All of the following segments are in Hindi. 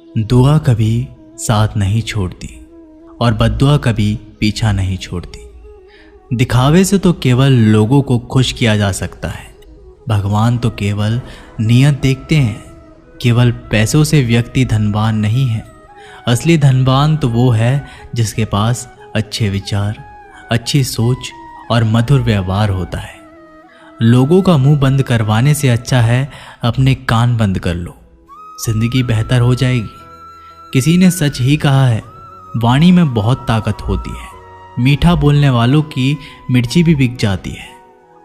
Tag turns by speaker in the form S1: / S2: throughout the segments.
S1: दुआ कभी साथ नहीं छोड़ती और बद्दुआ कभी पीछा नहीं छोड़ती। दिखावे से तो केवल लोगों को खुश किया जा सकता है। भगवान तो केवल नियत देखते हैं। केवल पैसों से व्यक्ति धनवान नहीं है। असली धनवान तो वो है जिसके पास अच्छे विचार, अच्छी सोच और मधुर व्यवहार होता है। लोगों का मुंह बंद करवाने से अच्छा है अपने कान बंद कर लो, जिंदगी बेहतर हो जाएगी। किसी ने सच ही कहा है, वाणी में बहुत ताकत होती है। मीठा बोलने वालों की मिर्ची भी बिक जाती है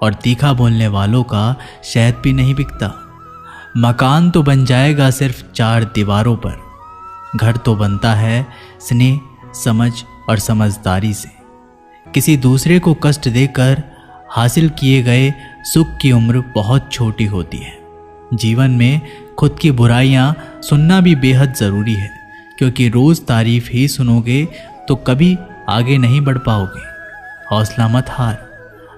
S1: और तीखा बोलने वालों का शहद भी नहीं बिकता। मकान तो बन जाएगा सिर्फ 4 दीवारों पर, घर तो बनता है स्नेह, समझ और समझदारी से। किसी दूसरे को कष्ट देकर हासिल किए गए सुख की उम्र बहुत छोटी होती है। जीवन में खुद की बुराइयां सुनना भी बेहद ज़रूरी है, क्योंकि रोज़ तारीफ ही सुनोगे तो कभी आगे नहीं बढ़ पाओगे। हौसला मत हार।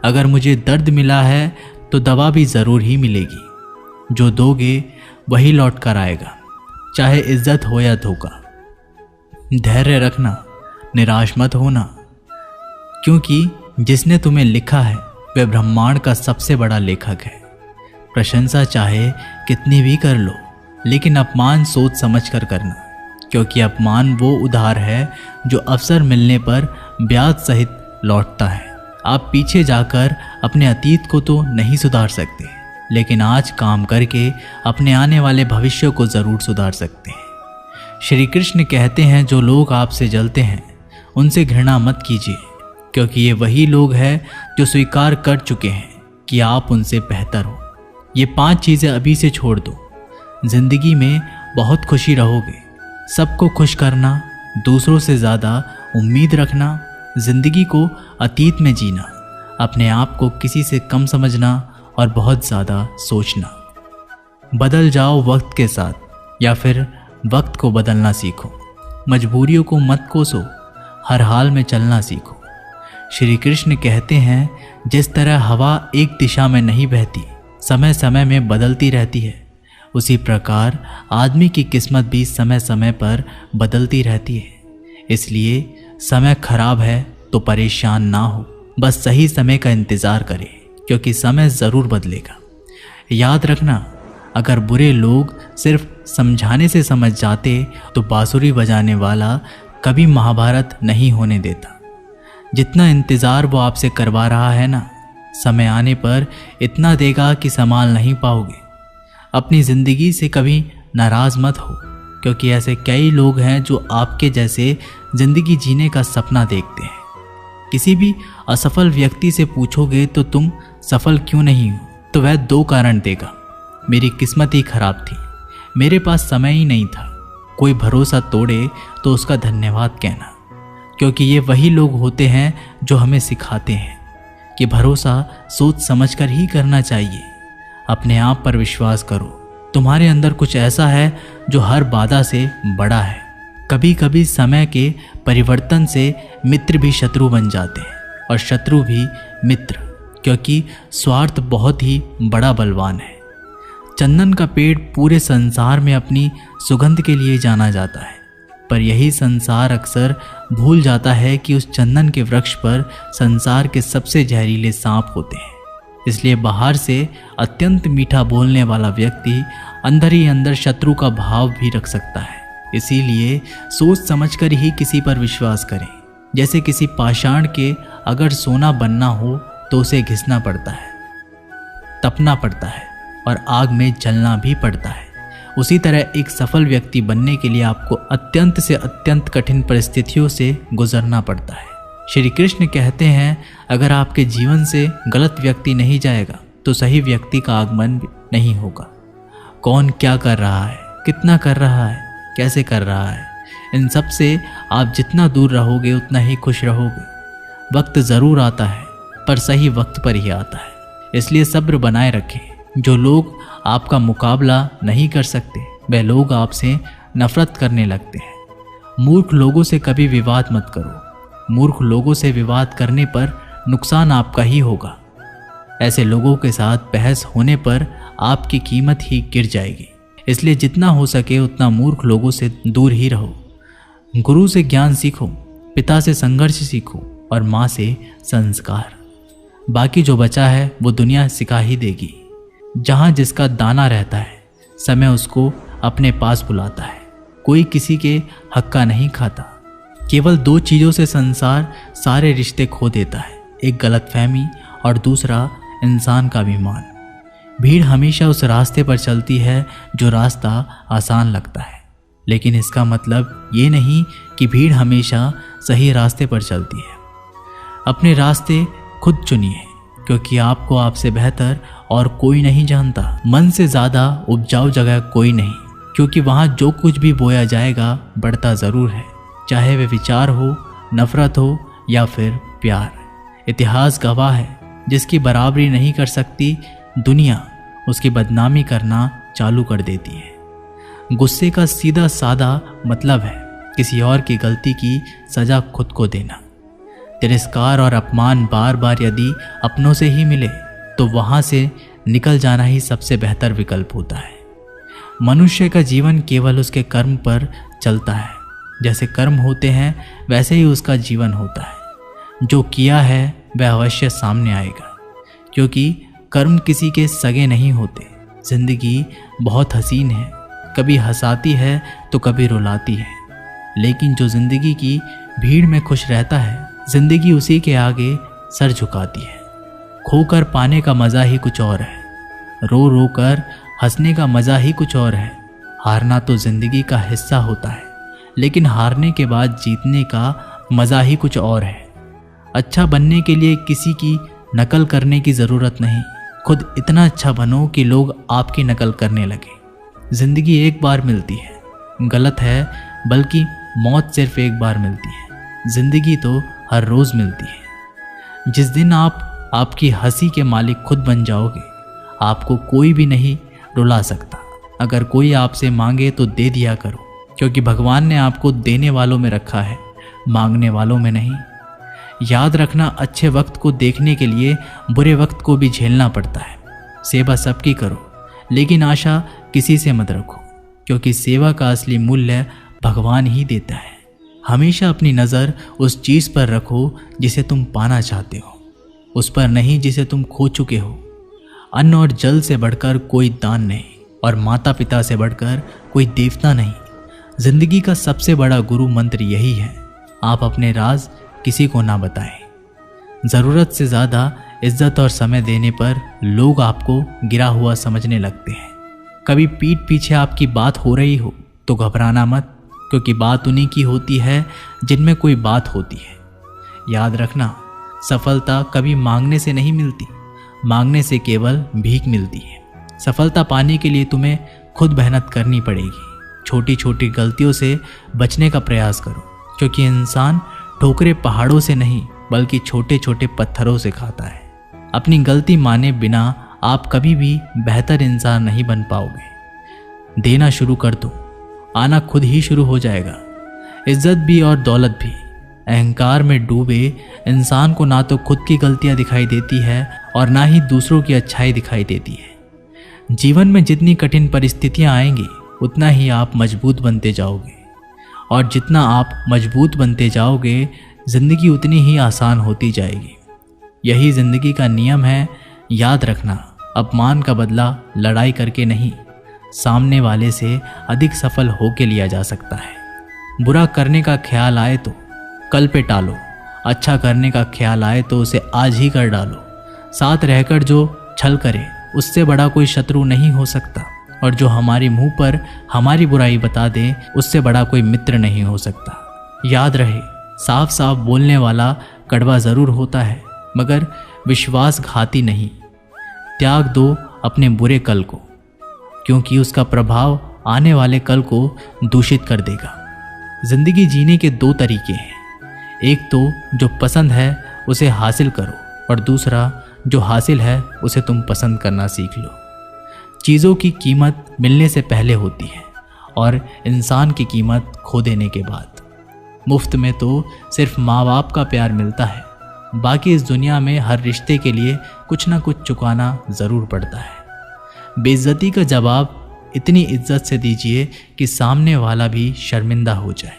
S1: अगर मुझे दर्द मिला है तो दवा भी ज़रूर ही मिलेगी। जो दोगे वही लौट कर आएगा, चाहे इज्जत हो या धोखा। धैर्य रखना, निराश मत होना, क्योंकि जिसने तुम्हें लिखा है वह ब्रह्मांड का सबसे बड़ा लेखक है। प्रशंसा चाहे कितनी भी कर लो, लेकिन अपमान सोच समझ कर करना, क्योंकि अपमान वो उधार है जो अवसर मिलने पर ब्याज सहित लौटता है। आप पीछे जाकर अपने अतीत को तो नहीं सुधार सकते, लेकिन आज काम करके अपने आने वाले भविष्य को ज़रूर सुधार सकते हैं। श्री कृष्ण कहते हैं, जो लोग आपसे जलते हैं उनसे घृणा मत कीजिए, क्योंकि ये वही लोग हैं जो स्वीकार कर चुके हैं कि आप उनसे बेहतर हो। ये 5 चीज़ें अभी से छोड़ दो, जिंदगी में बहुत खुशी रहोगे। सबको खुश करना, दूसरों से ज़्यादा उम्मीद रखना, जिंदगी को अतीत में जीना, अपने आप को किसी से कम समझना और बहुत ज़्यादा सोचना। बदल जाओ वक्त के साथ, या फिर वक्त को बदलना सीखो। मजबूरियों को मत कोसो, हर हाल में चलना सीखो। श्री कृष्ण कहते हैं, जिस तरह हवा एक दिशा में नहीं बहती, समय समय में बदलती रहती है, उसी प्रकार आदमी की किस्मत भी समय समय पर बदलती रहती है। इसलिए समय खराब है तो परेशान ना हो, बस सही समय का इंतज़ार करें, क्योंकि समय ज़रूर बदलेगा। याद रखना, अगर बुरे लोग सिर्फ समझाने से समझ जाते तो बांसुरी बजाने वाला कभी महाभारत नहीं होने देता। जितना इंतज़ार वो आपसे करवा रहा है ना, समय आने पर इतना देगा कि संभाल नहीं पाओगे। अपनी ज़िंदगी से कभी नाराज़ मत हो, क्योंकि ऐसे कई लोग हैं जो आपके जैसे ज़िंदगी जीने का सपना देखते हैं। किसी भी असफल व्यक्ति से पूछोगे तो तुम सफल क्यों नहीं हो, तो वह 2 कारण देगा। मेरी किस्मत ही खराब थी, मेरे पास समय ही नहीं था। कोई भरोसा तोड़े तो उसका धन्यवाद कहना, क्योंकि ये वही लोग होते हैं जो हमें सिखाते हैं कि भरोसा सोच समझकर ही करना चाहिए। अपने आप पर विश्वास करो, तुम्हारे अंदर कुछ ऐसा है जो हर बाधा से बड़ा है। कभी कभी समय के परिवर्तन से मित्र भी शत्रु बन जाते हैं और शत्रु भी मित्र, क्योंकि स्वार्थ बहुत ही बड़ा बलवान है। चंदन का पेड़ पूरे संसार में अपनी सुगंध के लिए जाना जाता है, पर यही संसार अक्सर भूल जाता है कि उस चंदन के वृक्ष पर संसार के सबसे जहरीले सांप होते हैं। इसलिए बाहर से अत्यंत मीठा बोलने वाला व्यक्ति अंदर ही अंदर शत्रु का भाव भी रख सकता है। इसीलिए सोच समझकर ही किसी पर विश्वास करें। जैसे किसी पाषाण के अगर सोना बनना हो तो उसे घिसना पड़ता है, तपना पड़ता है और आग में जलना भी पड़ता है। उसी तरह एक सफल व्यक्ति बनने के लिए आपको अत्यंत से अत्यंत कठिन परिस्थितियों से गुजरना पड़ता है। श्री कृष्ण कहते हैं, अगर आपके जीवन से गलत व्यक्ति नहीं जाएगा तो सही व्यक्ति का आगमन नहीं होगा। कौन क्या कर रहा है, कितना कर रहा है, कैसे कर रहा है, इन सब से आप जितना दूर रहोगे उतना ही खुश रहोगे। वक्त ज़रूर आता है, पर सही वक्त पर ही आता है। इसलिए सब्र बनाए रखें। जो लोग आपका मुकाबला नहीं कर सकते वह लोग आपसे नफरत करने लगते हैं। मूर्ख लोगों से कभी विवाद मत करो। मूर्ख लोगों से विवाद करने पर नुकसान आपका ही होगा। ऐसे लोगों के साथ बहस होने पर आपकी कीमत ही गिर जाएगी। इसलिए जितना हो सके उतना मूर्ख लोगों से दूर ही रहो। गुरु से ज्ञान सीखो, पिता से संघर्ष सीखो और माँ से संस्कार। बाकी जो बचा है वो दुनिया सिखा ही देगी। जहाँ जिसका दाना रहता है समय उसको अपने पास बुलाता है। कोई किसी के हक का नहीं खाता। केवल दो चीज़ों से संसार सारे रिश्ते खो देता है, एक गलतफहमी और दूसरा इंसान का अभिमान। भीड़ हमेशा उस रास्ते पर चलती है जो रास्ता आसान लगता है, लेकिन इसका मतलब ये नहीं कि भीड़ हमेशा सही रास्ते पर चलती है। अपने रास्ते खुद चुनिए, क्योंकि आपको आपसे बेहतर और कोई नहीं जानता। मन से ज़्यादा उपजाऊ जगह कोई नहीं, क्योंकि वहाँ जो कुछ भी बोया जाएगा बढ़ता ज़रूर है, चाहे वे विचार हो, नफरत हो या फिर प्यार। इतिहास गवाह है, जिसकी बराबरी नहीं कर सकती दुनिया उसकी बदनामी करना चालू कर देती है। गुस्से का सीधा साधा मतलब है किसी और की गलती की सज़ा खुद को देना। तिरस्कार और अपमान बार बार यदि अपनों से ही मिले तो वहाँ से निकल जाना ही सबसे बेहतर विकल्प होता है। मनुष्य का जीवन केवल उसके कर्म पर चलता है। जैसे कर्म होते हैं वैसे ही उसका जीवन होता है। जो किया है वह अवश्य सामने आएगा, क्योंकि कर्म किसी के सगे नहीं होते। जिंदगी बहुत हसीन है, कभी हंसाती है तो कभी रुलाती है, लेकिन जो जिंदगी की भीड़ में खुश रहता है जिंदगी उसी के आगे सर झुकाती है। खोकर पाने का मज़ा ही कुछ और है, रो रो कर हंसने का मज़ा ही कुछ और है। हारना तो जिंदगी का हिस्सा होता है, लेकिन हारने के बाद जीतने का मज़ा ही कुछ और है। अच्छा बनने के लिए किसी की नकल करने की ज़रूरत नहीं, खुद इतना अच्छा बनो कि लोग आपकी नकल करने लगे। ज़िंदगी एक बार मिलती है, गलत है, बल्कि मौत सिर्फ एक बार मिलती है। ज़िंदगी तो हर रोज़ मिलती है। जिस दिन आप आपकी हंसी के मालिक खुद बन जाओगे, आपको कोई भी नहीं रुला सकता। अगर कोई आपसे मांगे तो दे दिया करो, क्योंकि भगवान ने आपको देने वालों में रखा है, मांगने वालों में नहीं। याद रखना, अच्छे वक्त को देखने के लिए बुरे वक्त को भी झेलना पड़ता है। सेवा सबकी करो, लेकिन आशा किसी से मत रखो, क्योंकि सेवा का असली मूल्य भगवान ही देता है। हमेशा अपनी नज़र उस चीज़ पर रखो जिसे तुम पाना चाहते हो, उस पर नहीं जिसे तुम खो चुके हो। अन्न और जल से बढ़कर कोई दान नहीं, और माता पिता से बढ़कर कोई देवता नहीं। जिंदगी का सबसे बड़ा गुरु मंत्र यही है, आप अपने राज किसी को ना बताएं। ज़रूरत से ज़्यादा इज्जत और समय देने पर लोग आपको गिरा हुआ समझने लगते हैं। कभी पीठ पीछे आपकी बात हो रही हो तो घबराना मत, क्योंकि बात उन्हीं की होती है जिनमें कोई बात होती है। याद रखना, सफलता कभी मांगने से नहीं मिलती, मांगने से केवल भीख मिलती है। सफलता पाने के लिए तुम्हें खुद मेहनत करनी पड़ेगी। छोटी छोटी गलतियों से बचने का प्रयास करो, क्योंकि इंसान ठोकरे पहाड़ों से नहीं बल्कि छोटे छोटे पत्थरों से खाता है। अपनी गलती माने बिना आप कभी भी बेहतर इंसान नहीं बन पाओगे। देना शुरू कर दो, आना खुद ही शुरू हो जाएगा। इज्जत भी और दौलत भी। अहंकार में डूबे इंसान को ना तो खुद की गलतियां दिखाई देती है और ना ही दूसरों की अच्छाई दिखाई देती है। जीवन में जितनी कठिन परिस्थितियां आएंगी उतना ही आप मजबूत बनते जाओगे, और जितना आप मजबूत बनते जाओगे जिंदगी उतनी ही आसान होती जाएगी। यही जिंदगी का नियम है। याद रखना, अपमान का बदला लड़ाई करके नहीं, सामने वाले से अधिक सफल होके लिया जा सकता है। बुरा करने का ख्याल आए तो कल पे टालो, अच्छा करने का ख्याल आए तो उसे आज ही कर डालो। साथ रहकर जो छल करे उससे बड़ा कोई शत्रु नहीं हो सकता, और जो हमारे मुंह पर हमारी बुराई बता दे उससे बड़ा कोई मित्र नहीं हो सकता। याद रहे, साफ साफ बोलने वाला कड़वा ज़रूर होता है, मगर विश्वासघाती नहीं। त्याग दो अपने बुरे कल को, क्योंकि उसका प्रभाव आने वाले कल को दूषित कर देगा। जिंदगी जीने के दो तरीके हैं, एक तो जो पसंद है उसे हासिल करो, और दूसरा जो हासिल है उसे तुम पसंद करना सीख लो। चीज़ों की कीमत मिलने से पहले होती है, और इंसान की कीमत खो देने के बाद। मुफ्त में तो सिर्फ माँ बाप का प्यार मिलता है, बाकी इस दुनिया में हर रिश्ते के लिए कुछ ना कुछ चुकाना ज़रूर पड़ता है। बेइज्जती का जवाब इतनी इज्जत से दीजिए कि सामने वाला भी शर्मिंदा हो जाए।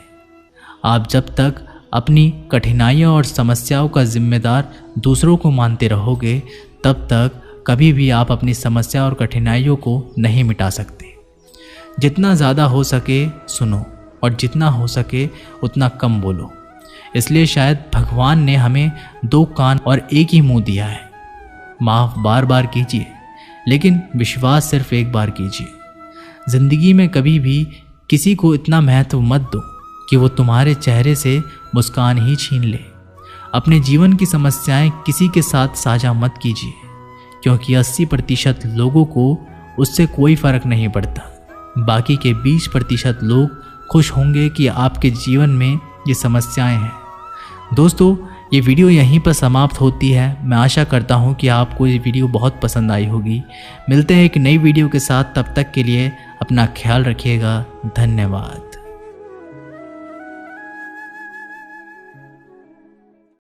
S1: आप जब तक अपनी कठिनाइयों और समस्याओं का जिम्मेदार दूसरों को मानते रहोगे, तब तक कभी भी आप अपनी समस्या और कठिनाइयों को नहीं मिटा सकते। जितना ज़्यादा हो सके सुनो और जितना हो सके उतना कम बोलो। इसलिए शायद भगवान ने हमें 2 कान और एक ही मुंह दिया है। माफ़ बार बार कीजिए, लेकिन विश्वास सिर्फ एक बार कीजिए। ज़िंदगी में कभी भी किसी को इतना महत्व मत दो कि वो तुम्हारे चेहरे से मुस्कान ही छीन ले। अपने जीवन की समस्याएं किसी के साथ साझा मत कीजिए, क्योंकि 80% लोगों को उससे कोई फ़र्क नहीं पड़ता। बाकी के 20% लोग खुश होंगे कि आपके जीवन में ये समस्याएं हैं। दोस्तों, ये वीडियो यहीं पर समाप्त होती है। मैं आशा करता हूँ कि आपको ये वीडियो बहुत पसंद आई होगी। मिलते हैं एक नई वीडियो के साथ, तब तक के लिए अपना ख्याल रखिएगा। धन्यवाद।